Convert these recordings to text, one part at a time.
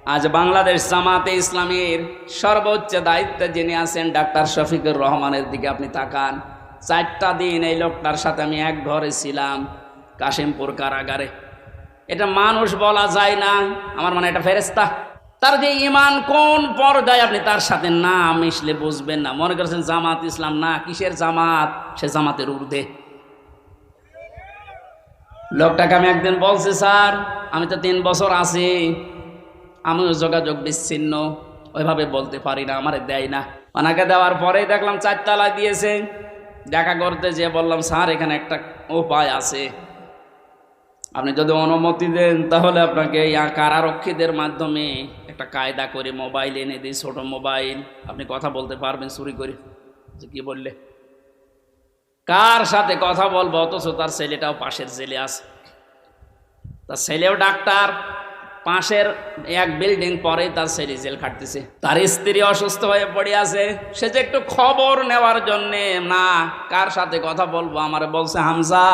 আজ বাংলাদেশ জামাতে ইসলামীর সর্বোচ্চ দায়িত্বে যিনি আছেন ডাক্তার শফিকুর রহমানের দিকে আপনি তাকান। 4টা দিন এই লোকটার সাথে আমি এক ঘরে ছিলাম, কাশিমপুর কারাগারে। এটা মানুষ বলা যায় না, আমার মানে এটা ফেরেশতা। তার যে ইমান কোন পর্যায়ে আপনি তার সাথে না মিশলে বুঝবেন না। মনে করছেন জামাত ইসলাম, না, কিসের জামাত, সে জামাতের ঊর্ধ্বে। লোকটাকে আমি একদিন বলছি, স্যার আমি তো 3 বছর আছি, আমিও যোগাযোগ বিচ্ছিন্ন, ওইভাবে বলতে পারি না, আমারে দেয় না। ওনাকে দেওয়ার পরেই দেখলাম 4 তলায় দিয়েছে। দেখা করতে যেয়ে বললাম, স্যার এখানে একটা উপায় আছে, আপনি যদি অনুমতি দেন তাহলে আপনাকে কারারক্ষীদের মাধ্যমে একটা কায়দা করে মোবাইল এনে দিই, ছোট মোবাইল, আপনি কথা বলতে পারবেন চুরি করে। যে কি বললে, কার সাথে কথা বলবো, অথচ তার ছেলেটাও পাশের জেলে আছে, তার ছেলেও ডাক্তার, পাশের এক বিল্ডিং পরে তার ছেলে জেল খাটতেছে, তার স্ত্রী অসুস্থ হয়ে পড়ে আছে। সে যে একটু খবর নেওয়ার জন্যে, না কার সাথে কথা বলবো, আমার বলছে, হামজা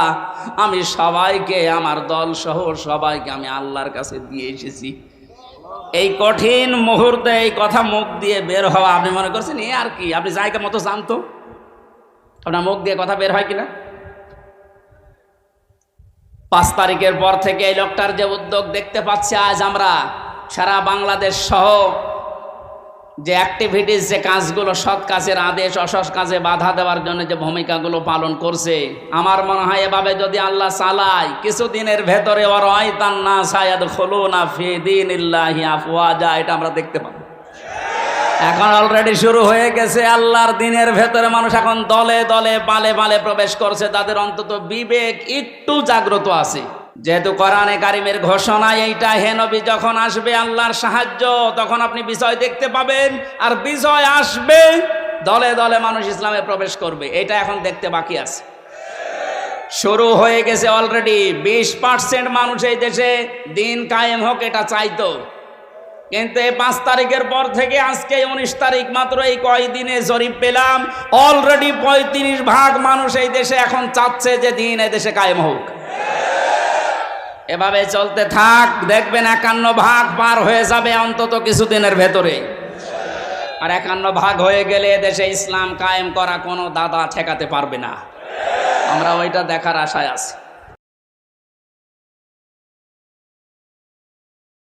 আমি সবাইকে, আমার দল সহ সবাইকে আমি আল্লাহর কাছে দিয়ে এসেছি। এই কঠিন মুহূর্তে এই কথা মুখ দিয়ে বের হওয়া, আপনি মনে করছেন এ আর কি, আপনি জায়গা মতো জানতো আপনার মুখ দিয়ে কথা বের হয় কিনা। 5 তারিখের পর থেকে এই লোকটার যে উদ্যোগ দেখতে পাচ্ছি, আজ আমরা সারা বাংলাদেশ সহ যে অ্যাক্টিভিটিস, যে কাজগুলো, সৎ কাজের আদেশ, অসৎ কাজে বাধা দেওয়ার জন্য যে ভূমিকাগুলো পালন করছে, আমার মনে হয় এভাবে যদি আল্লাহ চালায়, কিছুদিনের ভেতরে ওয়ারাইতান নাস ইয়াদখুলুনা ফি দীনিল্লাহি আফওয়াজা, এটা আমরা দেখতে পাবো। এখন অলরেডি শুরু হয়ে গেছে। আল্লাহর দিনের ভেতরে মানুষ এখন দলে দলে পালে পালে প্রবেশ করছে, তাদের অন্তত বিবেক একটু জাগ্রত আছে। যেহেতু কোরআনে কারিমের ঘোষণা এইটা, হে নবী যখন আসবে আল্লাহর সাহায্য, তখন আপনি বিজয় দেখতে পাবেন, আর বিজয় আসবে, দলে দলে মানুষ ইসলামে প্রবেশ করবে। এটা এখন দেখতে বাকি আছে, শুরু হয়ে গেছে অলরেডি। 20% মানুষ এই দেশে দিন কায়েম হোক এটা চাইতো, কিন্তু এই 5 তারিখের পর থেকে আজকে 19 তারিখ, মাত্র এই কয়দিনে জরিপ পেলাম, অলরেডি 35% মানুষ এই দেশে এখন চাচ্ছে যে দিন এই দেশে কায়েম হোক। এভাবে চলতে থাক, দেখবেন 51% পার হয়ে যাবে অন্তত কিছুদিনের ভেতরে। আর 51% হয়ে গেলে দেশে ইসলাম কায়েম করা কোনো দাদা ঠেকাতে পারবে না। আমরা ওইটা দেখার আশায় আছি।